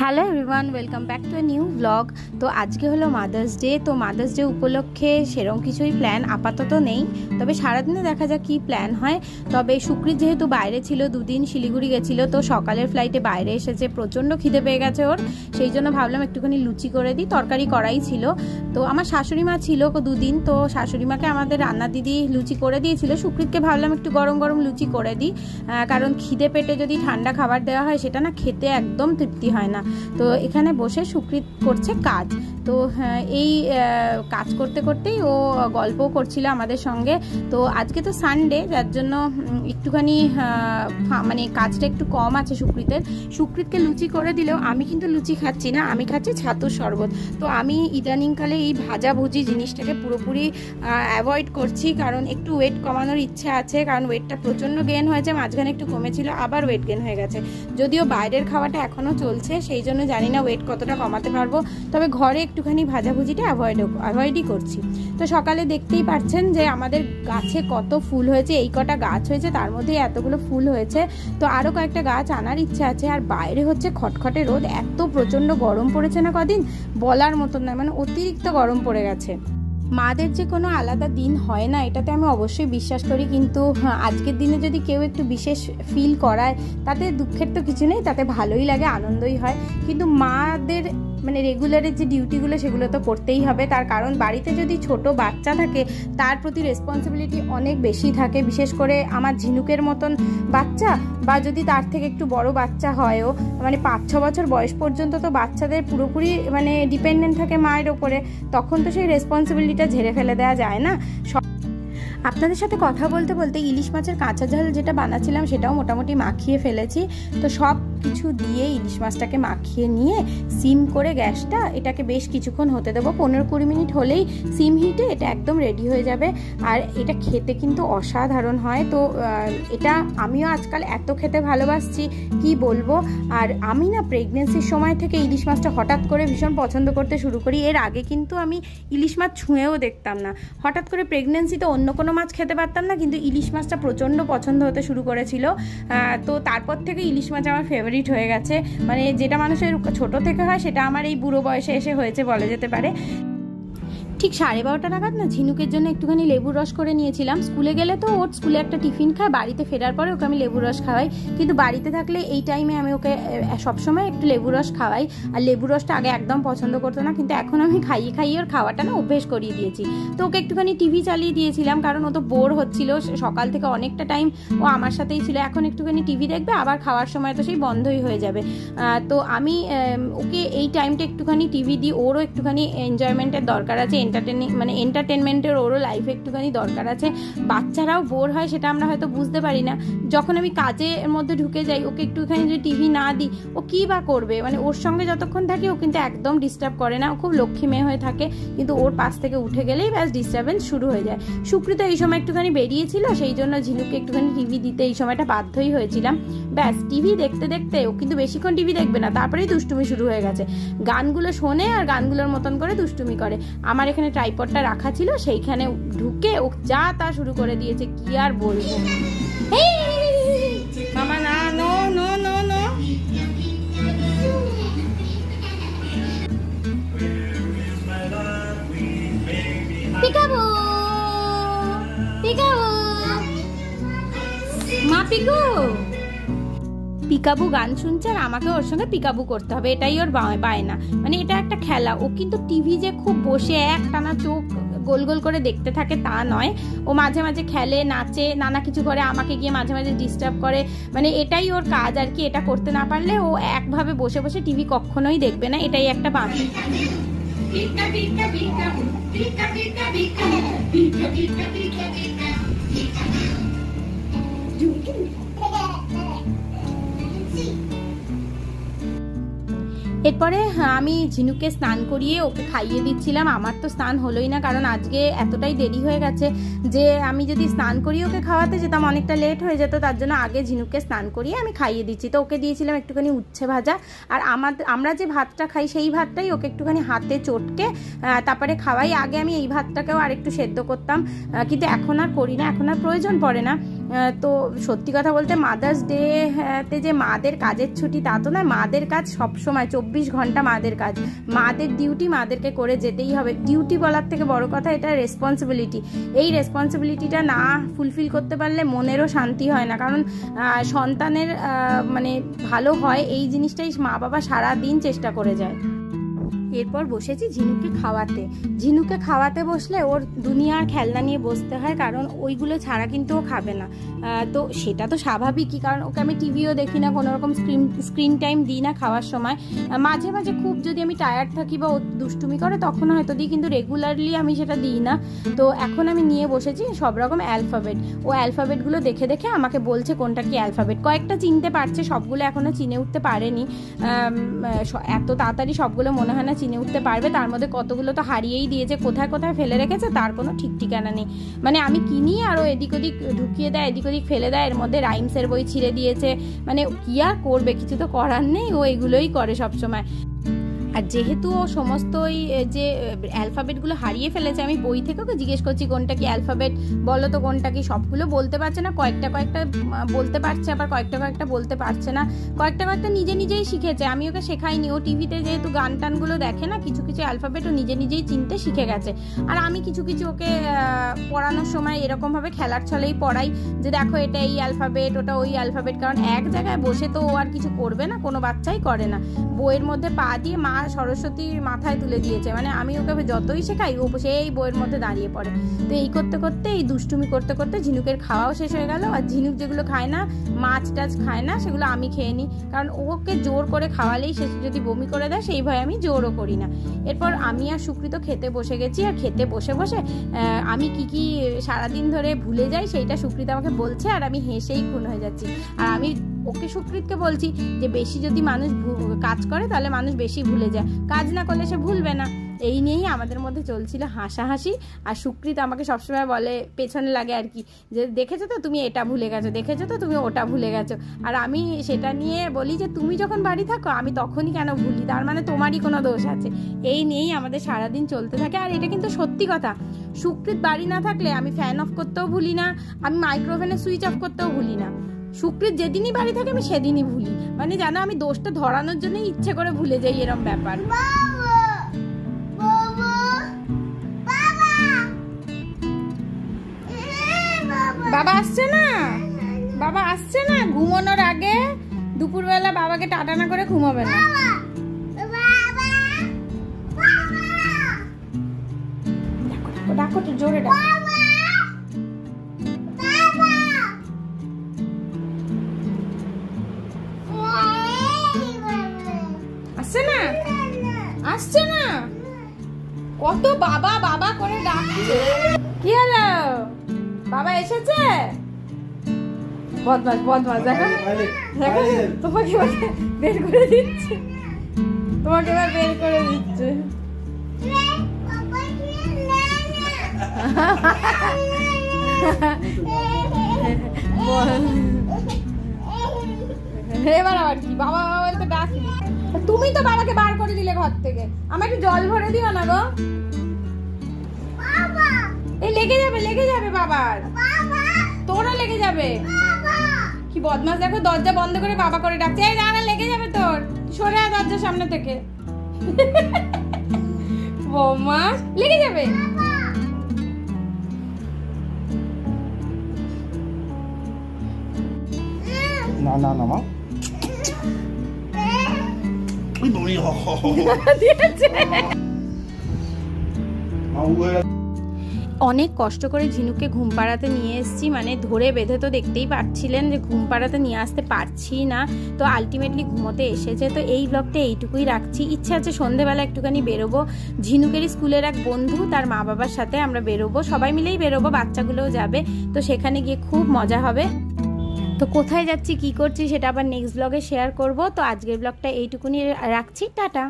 Hello everyone, welcome back to a new blog. তো আজকে হলো মাদার্স ডে। তো মাদার্স ডে উপলক্ষে সেরকম কিছুই প্ল্যান আপাতত নেই, তবে সারাদিনে দেখা যাক কী প্ল্যান হয়। তবে সুকৃত যেহেতু বাইরে ছিল, দুদিন শিলিগুড়ি গেছিলো, তো সকালের ফ্লাইটে বাইরে এসেছে, প্রচণ্ড খিদে পেয়ে গেছে ওর। সেই জন্য ভাবলাম একটুখানি লুচি করে দিই, তরকারি করাই ছিল। তো আমার শাশুড়ি মা ছিল দুদিন, তো শাশুড়ি মাকে আমাদের রান্না দিদি লুচি করে দিয়েছিল। সুকৃতকে ভাবলাম একটু গরম গরম লুচি করে দিই, কারণ খিদে পেটে যদি ঠান্ডা খাবার দেওয়া হয় সেটা না খেতে একদম তৃপ্তি হয় না। তো এখানে বসে সুকৃত করছে কাজ। তো এই কাজ করতে করতেই ও গল্পও করছিল আমাদের সঙ্গে। তো আজকে তো সানডে, যার জন্য একটুখানি মানে কাজটা একটু কম আছে সুকৃতের। সুকৃতকে লুচি করে দিলেও আমি কিন্তু লুচি খাচ্ছি না, আমি খাচ্ছি ছাতুর শরবত। তো আমি ইদানিংকালে এই ভাজাভুজি জিনিসটাকে পুরোপুরি অ্যাভয়েড করছি, কারণ একটু ওয়েট কমানোর ইচ্ছা আছে। কারণ ওয়েটটা প্রচণ্ড গেন হয়েছে, মাঝখানে একটু কমেছিল, আবার ওয়েট গেন হয়ে গেছে। যদিও বাইরের খাওয়াটা এখনও চলছে, সেই জন্য জানি না ওয়েট কতটা কমাতে পারবো। তবে ঘরে একটুখানি ভাজাভুজিটা অ্যাভয়েডই করছি। তো সকালে দেখতেই পাচ্ছেন যে আমাদের গাছে কত ফুল হয়েছে। এই কটা গাছ হয়েছে, তার মধ্যে এতগুলো ফুল হয়েছে। তো আরও কয়েকটা গাছ আনার ইচ্ছা আছে। আর বাইরে হচ্ছে খটখটে রোদ, এত প্রচণ্ড গরম পড়েছে না কদিন, বলার মতন নয়, মানে অতিরিক্ত গরম পড়ে গেছে। মাদের যে কোনো আলাদা দিন হয় না, এটাতে আমি অবশ্যই বিশ্বাস করি, কিন্তু আজকের দিনে যদি কেউ একটু বিশেষ ফিল করায় তাতে দুঃখের তো কিছু নেই, তাতে ভালোই লাগে, আনন্দই হয়। কিন্তু মাদের মানে রেগুলারের যে ডিউটিগুলো সেগুলো তো করতেই হবে। তার কারণ বাড়িতে যদি ছোট বাচ্চা থাকে তার প্রতি রেসপন্সিবিলিটি অনেক বেশি থাকে, বিশেষ করে আমার ঝিনুকের মতন বাচ্চা, বা যদি তার থেকে একটু বড় বাচ্চা হয়ও, মানে 5-6 বছর বয়স পর্যন্ত তো বাচ্চাদের পুরোপুরি মানে ডিপেন্ডেন্ট থাকে মায়ের ওপরে। তখন তো সেই রেসপন্সিবিলিটিটা ঝেড়ে ফেলে দেওয়া যায় না। আপনাদের সাথে কথা বলতে বলতে ইলিশ মাছের কাঁচা ঝাল যেটা বানাচ্ছিলাম সেটাও মোটামুটি মাখিয়ে ফেলেছি। তো সব কিছু দিয়ে ইলিশ মাছটাকে মাখিয়ে নিয়ে সিম করে গ্যাসটা, এটাকে বেশ কিছুক্ষণ হতে দেবো, 15-20 মিনিট হলেই সিম হিটে এটা একদম রেডি হয়ে যাবে। আর এটা খেতে কিন্তু অসাধারণ হয়। তো এটা আমিও আজকাল এত খেতে ভালোবাসছি কি বলবো। আর আমি না প্রেগনেন্সির সময় থেকে ইলিশ মাছটা হঠাৎ করে ভীষণ পছন্দ করতে শুরু করি। এর আগে কিন্তু আমি ইলিশ মাছ ছুঁয়েও দেখতাম না। হঠাৎ করে প্রেগনেন্সিতে অন্য কোনো মাছ খেতে পারতাম না, কিন্তু ইলিশ মাছটা প্রচণ্ড পছন্দ হতে শুরু করেছিল। তো তারপর থেকে ইলিশ মাছ আমার ফেভারিট হয়ে গেছে। মানে যেটা মানুষের ছোট থেকে হয় সেটা আমার এই বুড়ো বয়সে এসে হয়েছে বলা যেতে পারে। ঠিক 12:30 নাগাদ না ঝিনুকের জন্য একটুখানি লেবুর রস করে নিয়েছিলাম। স্কুলে গেলে তো ওর স্কুলে একটা টিফিন খায়, বাড়িতে ফেরার পরে ওকে আমি লেবুর রস খাওয়াই। কিন্তু বাড়িতে থাকলে এই টাইমে আমি ওকে সবসময় একটু লেবুর রস খাওয়াই। আর লেবুর রসটা আগে একদম পছন্দ করতো না, কিন্তু এখন আমি খাইয়ে খাইয়ে ওর খাওয়াটা না অভ্যেস করিয়ে দিয়েছি। তো ওকে একটুখানি টিভি চালিয়ে দিয়েছিলাম, কারণ ও তো বোর হচ্ছিল সকাল থেকে, অনেকটা টাইম ও আমার সাথেই ছিল। এখন একটুখানি টিভি দেখবে, আবার খাওয়ার সময় তো সেই বন্ধই হয়ে যাবে। তো আমি ওকে এই টাইমটা একটুখানি টিভি দিই, ওরও একটুখানি এনজয়মেন্টের দরকার আছে, এন্টারটেনমেন্টের ওরও লাইফে একটুখানি দরকার আছে। বাচ্চারাও বোর হয়, সেটা আমরা হয়তো বুঝতে পারি না। যখন আমি কাজের মধ্যে ঢুকে যাই, ওকে একটুখানি যদি টিভি না দিই ও কী বা করবে। মানে ওর সঙ্গে যতক্ষণ থাকে ও কিন্তু একদম ডিস্টার্ব করে না, ও খুব লক্ষ্মী মেয়ে হয়ে থাকে। কিন্তু ওর পাশ থেকে উঠে গেলেই ব্যাস ডিস্টার্বেন্স শুরু হয়ে যায়। সুকৃত এই সময় একটুখানি বেরিয়েছিল, সেই জন্য ঝিনুককে একটুখানি টিভি দিতে এই সময়টা বাধ্যই হয়েছিলাম। ব্যাস টিভি দেখতে দেখতে ও কিন্তু বেশিক্ষণ টিভি দেখবে না, তারপরেই দুষ্টুমি শুরু হয়ে গেছে। গানগুলো শোনে আর গানগুলোর মতন করে দুষ্টুমি করে। আমার এখানে ট্রাইপডটা রাখা ছিল, সেইখানে ঢুকে ও যা তা শুরু করে দিয়েছে, কি আর বলবো। মামা না, no no no no. Peekaboo peekaboo মা পিকু। পিকাবু গান শুনছে আর আমাকে ওর সঙ্গে পিকাবু করতে হবে, এটাই ওর বায়না। মানে এটা একটা খেলা। ও কিন্তু টিভি যে খুব বসে একটানা চোখ গোল গোল করে দেখতে থাকে তা নয়, ও মাঝে মাঝে খেলে, নাচে, নানা কিছু করে, আমাকে গিয়ে মাঝে মাঝে ডিস্টার্ব করে। মানে এটাই ওর কাজ আর কি। এটা করতে না পারলে ও একভাবে বসে বসে টিভি কখনোই দেখবে না, এটাই একটা বাঁধি। এরপরে আমি ঝিনুককে স্নান করিয়ে ওকে খাইয়ে দিচ্ছিলাম। আমার তো স্নান হলোই না, কারণ আজকে এতটাই দেরি হয়ে গেছে যে আমি যদি স্নান করিয়ে ওকে খাওয়াতে যেতাম অনেকটা লেট হয়ে যেত। তার জন্য আগে ঝিনুককে স্নান করিয়ে আমি খাইয়ে দিচ্ছি। তো ওকে দিয়েছিলাম একটুখানি উচ্ছে ভাজা, আর আমরা যে ভাতটা খাই সেই ভাতটাই ওকে একটুখানি হাতে চটকে তারপরে খাওয়াই। আগে আমি এই ভাতটাকেও আর একটু সেদ্ধ করতাম, কিন্তু এখন আর করি না, এখন আর প্রয়োজন পড়ে না। তো সত্যি কথা বলতে মাদার্স ডেতে যে মাদের কাজের ছুটি তা তো না, মাদের কাজ সবসময় 24 ঘন্টা মাদের কাজ, মাদের ডিউটি মাদেরকে করে যেতেই হবে। ডিউটি বলার থেকে বড় কথা এটা রেসপন্সিবিলিটি। এই রেসপন্সিবিলিটিটা না ফুলফিল করতে পারলে মনেরও শান্তি হয় না, কারণ সন্তানের মানে ভালো হয় এই জিনিসটাই মা বাবা সারাদিন চেষ্টা করে যায়। এরপর বসেছি ঝিনুককে খাওয়াতে। ঝিনুককে খাওয়াতে বসলে ওর দুনিয়ার খেলনা নিয়ে বসতে হয়, কারণ ওইগুলো ছাড়া কিন্তু ও খাবে না। তো সেটা তো স্বাভাবিকই, কারণ ওকে আমি টিভিও দেখি না, কোনো রকম স্ক্রিন টাইম দিই না খাওয়ার সময়। মাঝে মাঝে খুব যদি আমি টায়ার্ড থাকি বা ও দুষ্টুমি করে তখন হয়তো দিই, কিন্তু রেগুলারলি আমি সেটা দিই না। তো এখন আমি নিয়ে বসেছি সব রকম অ্যালফাবেট। ও অ্যালফাবেটগুলো দেখে দেখে আমাকে বলছে কোনটা কি অ্যালফাবেট। কয়েকটা চিনতে পারছে, সবগুলো এখনও চিনে উঠতে পারেনি। এত তাড়াতাড়ি সবগুলো মনে হয় না চিনে উঠতে পারবে, তার মধ্যে কতগুলো তো হারিয়েই দিয়েছে, কোথায় কোথায় ফেলে রেখেছে তার কোনো ঠিক ঠিকানা নেই। মানে আমি কিনি আর ও এদিক ওদিক ঢুকিয়ে দেয়, এদিক ওদিক ফেলে দেয়। এর মধ্যে রাইমসের বই ছিঁড়ে দিয়েছে, মানে কি আর করবে, কিছু তো করার নেই, ও এগুলোই করে সবসময়। আর যেহেতু ও সমস্ত ওই যে অ্যালফাবেটগুলো হারিয়ে ফেলেছে, আমি বই থেকে ওকে জিজ্ঞেস করছি কোনটা কি অ্যালফাবেট বলো তো, কোনটা কি। সবগুলো বলতে পারছে না, কয়েকটা বলতে পারছে, আবার কয়েকটা বলতে পারছে না। কয়েকটা নিজে নিজেই শিখেছে, আমি ওকে শেখাইনি। ও টিভিতে যেহেতু গান টানগুলো দেখে না, কিছু কিছু অ্যালফাবেট ও নিজেই চিনতে শিখে গেছে। আর আমি কিছু ওকে পড়ানোর সময় এরকমভাবে খেলার ছলেই পড়াই যে দেখো এটা এই অ্যালফাবেট, ওটা ওই অ্যালফাবেট, কারণ এক জায়গায় বসে তো ও আর কিছু করবে না, কোনো বাচ্চাই করে না। বইয়ের মধ্যে পা দিয়ে মা সরস্বতীর মাথায় তুলে দিয়েছে, মানে আমি ওকে যতই শেখাই ও সেই বইয়ের মধ্যে দাঁড়িয়ে পড়ে। তো এই করতে করতে, এই দুষ্টুমি করতে করতে ঝিনুকের খাওয়াও শেষ হয়ে গেল। আর ঝিনুক যেগুলো খায় না, মাছ টাছ খায় না, সেগুলো আমি খেয়ে নিই, কারণ ওকে জোর করে খাওয়ালেই সে যদি বমি করে দেয় সেই ভয়ে আমি জোরও করি না। এরপর আমি আর সুকৃত খেতে বসে গেছি। আর খেতে বসে বসে আমি কি সারাদিন ধরে ভুলে যাই সেইটা সুকৃত আমাকে বলছে, আর আমি হেসেই খুন হয়ে যাচ্ছি। আর আমি ওকে সুকৃতকে বলছি যে বেশি যদি মানুষ কাজ করে তাহলে মানুষ বেশি ভুলে যায়, কাজ না করলে সে ভুলবে না। এই নিয়েই আমাদের মধ্যে চলছিল হাসাহাসি। আর সুকৃত আমাকে সবসময় বলে, পেছনে লাগে আর কি, যে দেখেছো তো তুমি এটা ভুলে গেছো, দেখেছো তো তুমি ওটা ভুলে গেছো। আর আমি সেটা নিয়ে বলি যে তুমি যখন বাড়ি থাকো আমি তখনই কেন ভুলি, তার মানে তোমারই কোনো দোষ আছে। এই নিয়েই আমাদের সারাদিন চলতে থাকে। আর এটা কিন্তু সত্যি কথা, সুকৃত বাড়ি না থাকলে আমি ফ্যান অফ করতেও ভুলি না, আমি মাইক্রোওভেনের সুইচ অফ করতেও ভুলি না। সুকৃত যেদিনই বাড়ি থাকে আমি সেদিনই ভুলি, মানে জানো আমি দোষটা ধরানোর জন্য ইচ্ছে করে ভুলে যাই, এরম ব্যাপার। বাবা আসছে না, বাবা আসছে না, ঘুমানোর আগে দুপুরবেলা বাবাকে টাটা না করে ঘুমাবে না। ডাকো তো জোরে, ডাকো। আসছে না, আসছে না, কত বাবা বাবা করে ডাকছে। কি হলো, বাবা এসেছে? বদমাস দেখো দেখো, তোমাকে বের করে দিচ্ছে, তোমাকে এবার বের করে দিচ্ছে। এবার আবার কি, বাবা বাবা বলতে ডাকি, তুমি তো বাবাকে বার করে দিলে ঘর থেকে। আমার একটু জল ভরে দিও না গো, এই লেগে যাবে বাবার, তোরও লেগে যাবে। কি বদমাস দেখো, দরজা বন্ধ করে বাবা করে ডাকছে। এই দাঁড়া, লেগে যাবে তোর, সরে আয় দরজার সামনে থেকে। বদমাস, লেগে যাবে। না না না মা, অনেক কষ্ট করে ঝিনুককে ঘুম পাড়াতে নিয়ে এসেছি, মানে ধরে বেঁধে তো দেখতেই পাচ্ছিলেন যে ঘুম পাড়াতে নিয়ে আসতে পারছি না। তো আলটিমেটলি ঘুমোতে এসেছে। তো এই ব্লগটা এইটুকুই রাখছি। ইচ্ছা আছে সন্ধেবেলা একটুখানি বেরোবো, ঝিনুকেরই স্কুলের এক বন্ধু তার মা বাবার সাথে আমরা বেরোবো, সবাই মিলেই বেরোবো, বাচ্চাগুলোও যাবে। তো সেখানে গিয়ে খুব মজা হবে। তো কোথায় যাচ্ছি কি করছি সেটা আবার নেক্সট ব্লগে শেয়ার করব। তো আজকের ব্লগটা এইটুকুনি রাখছি, টাটা।